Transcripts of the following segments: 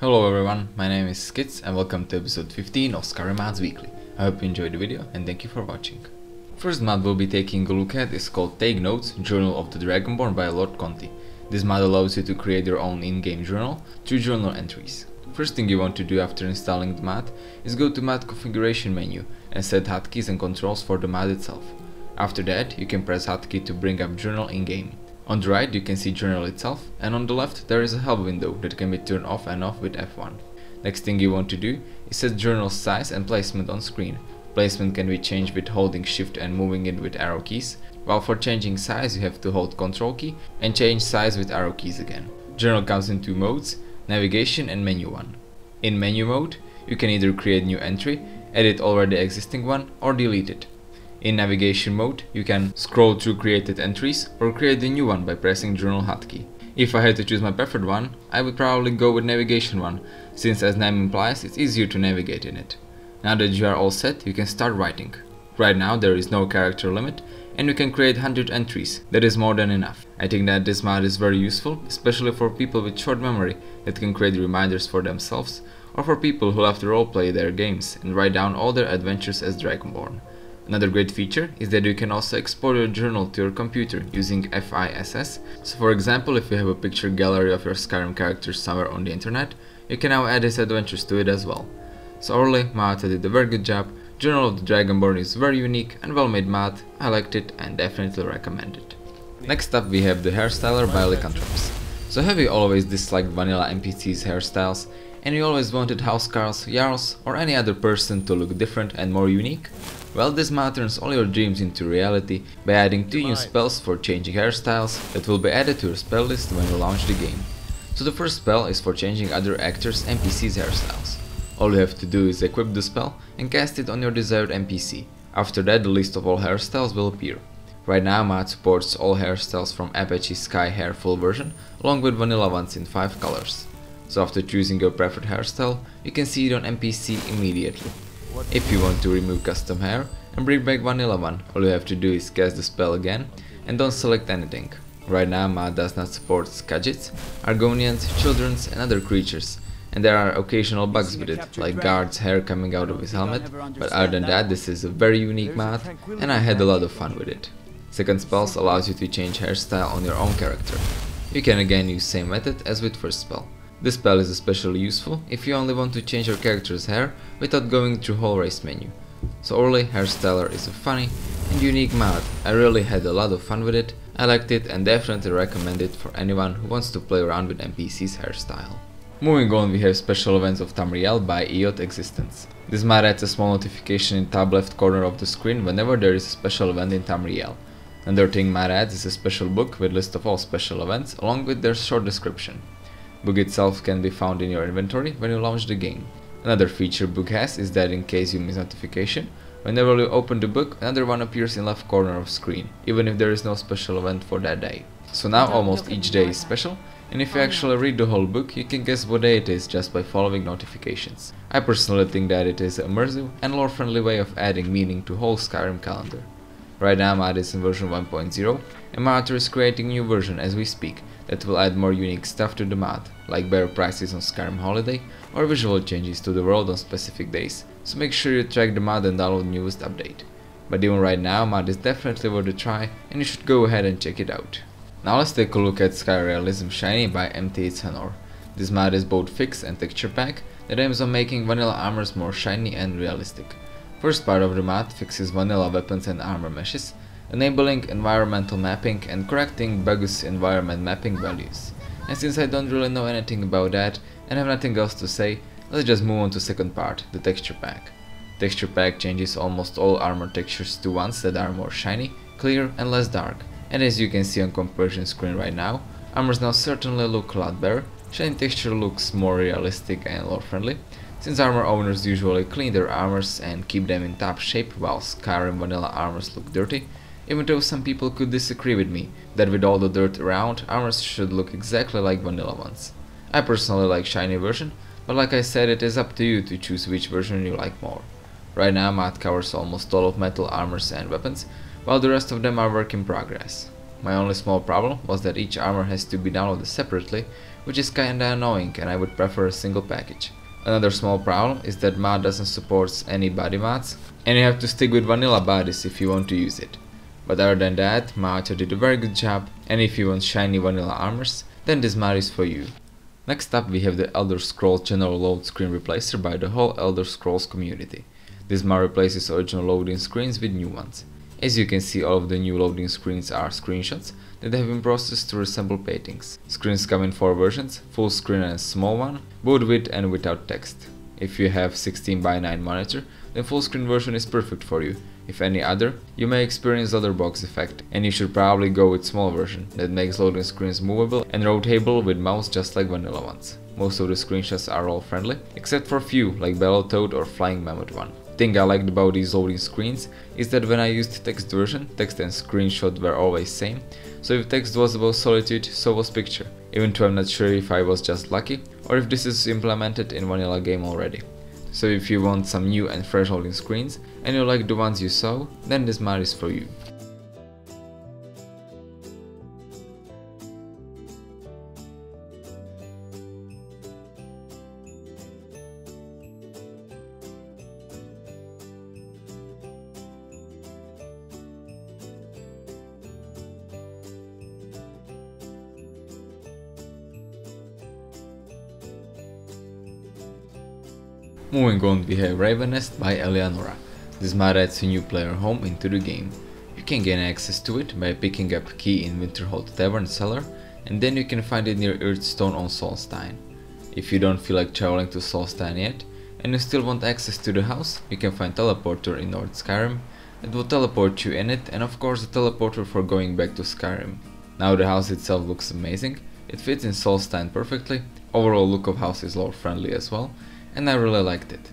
Hello everyone, my name is Skits and welcome to episode 15 of Skyrim Mods Weekly. I hope you enjoyed the video and thank you for watching. First mod we'll be taking a look at is called Take Notes, Journal of the Dragonborn by Lord Conti. This mod allows you to create your own in-game journal through journal entries. First thing you want to do after installing the mod is go to mod configuration menu and set hotkeys and controls for the mod itself. After that you can press hotkey to bring up journal in-game. On the right you can see journal itself, and on the left there is a help window that can be turned off and off with F1. Next thing you want to do is set journal size and placement on screen. Placement can be changed with holding shift and moving it with arrow keys, while for changing size you have to hold Ctrl key and change size with arrow keys again. Journal comes in two modes, navigation and menu one. In menu mode you can either create new entry, edit already existing one, or delete it. In navigation mode, you can scroll through created entries or create a new one by pressing journal hotkey. If I had to choose my preferred one, I would probably go with navigation one, since as name implies it's easier to navigate in it. Now that you are all set, you can start writing. Right now there is no character limit and you can create 100 entries, that is more than enough. I think that this mod is very useful, especially for people with short memory that can create reminders for themselves, or for people who love to roleplay their games and write down all their adventures as Dragonborn. Another great feature is that you can also export your journal to your computer using FISS. So for example, if you have a picture gallery of your Skyrim characters somewhere on the internet, you can now add his adventures to it as well. So overall, my author did a very good job. Journal of the Dragonborn is very unique and well made mod. I liked it and definitely recommend it. Next up we have the Hairstyler by Lycanthrops. So have you always disliked vanilla NPCs hairstyles and you always wanted housecarls, jarls or any other person to look different and more unique? Well, this mod turns all your dreams into reality by adding 2 new spells for changing hairstyles that will be added to your spell list when you launch the game. So the first spell is for changing other actors' NPCs hairstyles. All you have to do is equip the spell and cast it on your desired NPC. After that the list of all hairstyles will appear. Right now mod supports all hairstyles from Apache Sky Hair full version along with vanilla ones in 5 colors. So after choosing your preferred hairstyle, you can see it on NPC immediately. If you want to remove custom hair and bring back vanilla one, all you have to do is cast the spell again and don't select anything. Right now mod does not support Skagits, Argonians, Children's and other creatures, and there are occasional bugs with it, like Guard's hair coming out of his helmet, but other than that this is a very unique mod and I had a lot of fun with it. Second spells allows you to change hairstyle on your own character. You can again use same method as with first spell. This spell is especially useful if you only want to change your character's hair without going through whole race menu. So overall, Hairstyler is a funny and unique mod. I really had a lot of fun with it, I liked it and definitely recommend it for anyone who wants to play around with NPC's hairstyle. Moving on, we have Special Events of Tamriel by EoDeXistence. This mod adds a small notification in top left corner of the screen whenever there is a special event in Tamriel. Another thing mod adds is a special book with list of all special events along with their short description. Book itself can be found in your inventory when you launch the game. Another feature book has is that in case you miss notification, whenever you open the book, another one appears in left corner of screen, even if there is no special event for that day. So now almost each day is special, and if you actually read the whole book, you can guess what day it is just by following notifications. I personally think that it is an immersive and lore-friendly way of adding meaning to whole Skyrim calendar. Right now mod is in version 1.0 and my author is creating a new version as we speak that will add more unique stuff to the mod, like better prices on Skyrim Holiday or visual changes to the world on specific days, so make sure you track the mod and download the newest update. But even right now mod is definitely worth a try and you should go ahead and check it out. Now let's take a look at SkyRealism Shiny by MTichenor. This mod is both fix and texture pack that aims on making vanilla armors more shiny and realistic. First part of the mod fixes vanilla weapons and armor meshes, enabling environmental mapping and correcting bogus environment mapping values. And since I don't really know anything about that and have nothing else to say, let's just move on to second part, the texture pack. Texture pack changes almost all armor textures to ones that are more shiny, clear and less dark. And as you can see on comparison screen right now, armors now certainly look a lot better, shiny texture looks more realistic and lore friendly, since armor owners usually clean their armors and keep them in top shape while Skyrim vanilla armors look dirty, even though some people could disagree with me that with all the dirt around, armors should look exactly like vanilla ones. I personally like shiny version, but like I said, it is up to you to choose which version you like more. Right now mod covers almost all of metal armors and weapons, while the rest of them are work in progress. My only small problem was that each armor has to be downloaded separately, which is kinda annoying and I would prefer a single package. Another small problem is that mod doesn't support any body mods, and you have to stick with vanilla bodies if you want to use it. But other than that, my author did a very good job, and if you want shiny vanilla armors, then this mod is for you. Next up we have the Elder Scrolls General Load Screen Replacer by the whole Elder Scrolls community. This mod replaces original loading screens with new ones. As you can see, all of the new loading screens are screenshots that have been processed to resemble paintings. Screens come in 4 versions, full screen and small one, both with and without text. If you have 16:9 monitor, then full screen version is perfect for you. If any other, you may experience letterbox effect, and you should probably go with small version that makes loading screens movable and rotatable with mouse just like vanilla ones. Most of the screenshots are all friendly, except for few like Battletoad or Flying Mammoth one. The thing I liked about these loading screens is that when I used text version, text and screenshot were always same, so if text was about solitude, so was picture, even though I'm not sure if I was just lucky or if this is implemented in vanilla game already. So if you want some new and fresh loading screens and you like the ones you saw, then this mod is for you. Moving on, we have Raveness by Elianora. This mod adds a new player home into the game. You can gain access to it by picking up key in Winterhold Tavern cellar, and then you can find it near Earthstone on Solstheim. If you don't feel like traveling to Solstheim yet, and you still want access to the house, you can find teleporter in North Skyrim that will teleport you in it, and of course a teleporter for going back to Skyrim. Now the house itself looks amazing, it fits in Solstheim perfectly, overall look of house is lore friendly as well, and I really liked it.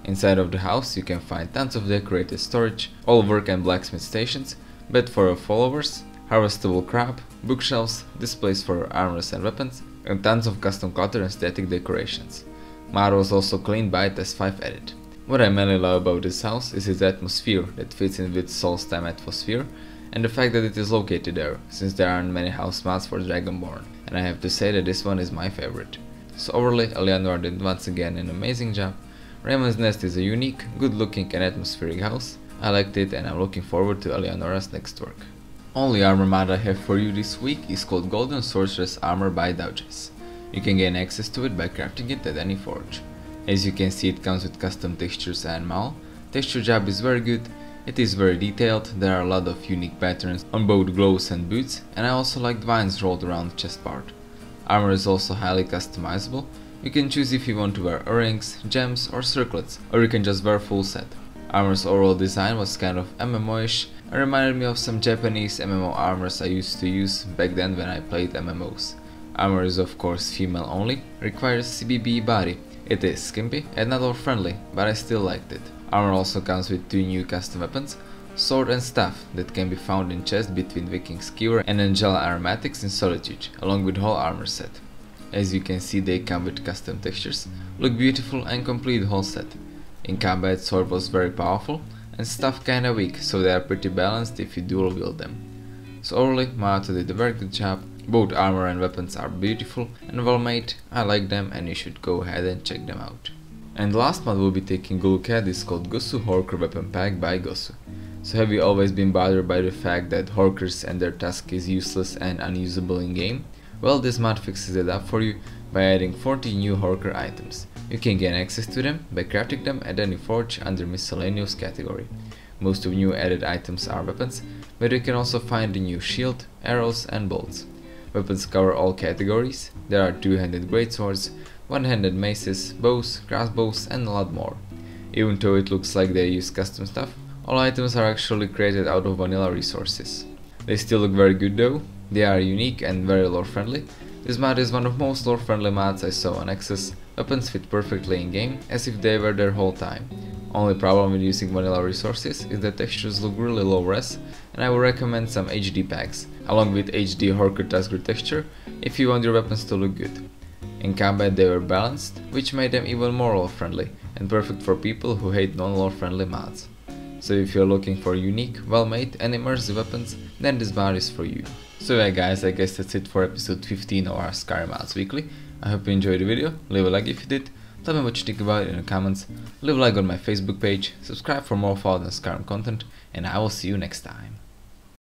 Inside of the house you can find tons of decorated storage, all work and blacksmith stations, bed for your followers, harvestable crop, bookshelves, displays for armors and weapons, and tons of custom clutter and static decorations. Mod was also cleaned by it as 5 edit. What I mainly love about this house is its atmosphere that fits in with Solstheim atmosphere, and the fact that it is located there, since there aren't many house mods for Dragonborn, and I have to say that this one is my favorite. So overall, Elianora did once again an amazing job. Raven's Nest is a unique, good looking and atmospheric house. I liked it and I'm looking forward to Elianora's next work. Only armor mod I have for you this week is called Golden Sorceress Armor by davjes. You can gain access to it by crafting it at any forge. As you can see, it comes with custom textures and maul. Texture job is very good, it is very detailed, there are a lot of unique patterns on both gloves and boots, and I also like vines rolled around the chest part. Armor is also highly customizable. You can choose if you want to wear earrings, gems or circlets, or you can just wear full set. Armor's overall design was kind of MMO-ish and reminded me of some Japanese MMO armors I used to use back then when I played MMOs. Armor is of course female only, requires CBBE body. It is skimpy and not all friendly, but I still liked it. Armor also comes with 2 new custom weapons, sword and staff, that can be found in chest between Viking Skewer and Angela Aromatics in Solitude, along with whole armor set. As you can see, they come with custom textures, look beautiful and complete whole set. In combat, sword was very powerful and staff kinda weak, so they are pretty balanced if you dual wield them. So overall, my author did a very good job. Both armor and weapons are beautiful and well made, I like them and you should go ahead and check them out. And the last mod we'll be taking a look at is called Ghosu Horker Weapon Pack by Ghosu. So have you always been bothered by the fact that Horkers and their task is useless and unusable in game? Well, this mod fixes it up for you by adding 40 new Horker items. You can gain access to them by crafting them at any forge under miscellaneous category. Most of new added items are weapons, but you can also find the new shield, arrows and bolts. Weapons cover all categories. There are two-handed greatswords, one-handed maces, bows, crossbows and a lot more. Even though it looks like they use custom stuff, all items are actually created out of vanilla resources. They still look very good though, they are unique and very lore friendly. This mod is one of most lore friendly mods I saw on Access. Weapons fit perfectly in game, as if they were there whole time. Only problem with using vanilla resources is that textures look really low res, and I would recommend some HD packs, along with HD Horker Tasker texture, if you want your weapons to look good. In combat they were balanced, which made them even more lore friendly, and perfect for people who hate non-lore friendly mods. So if you're looking for unique, well-made and immersive weapons, then this mod is for you. So yeah guys, I guess that's it for episode 15 of our Skyrim Mods Weekly. I hope you enjoyed the video, leave a like if you did, tell me what you think about it in the comments, leave a like on my Facebook page, subscribe for more Fallout and Skyrim content, and I will see you next time.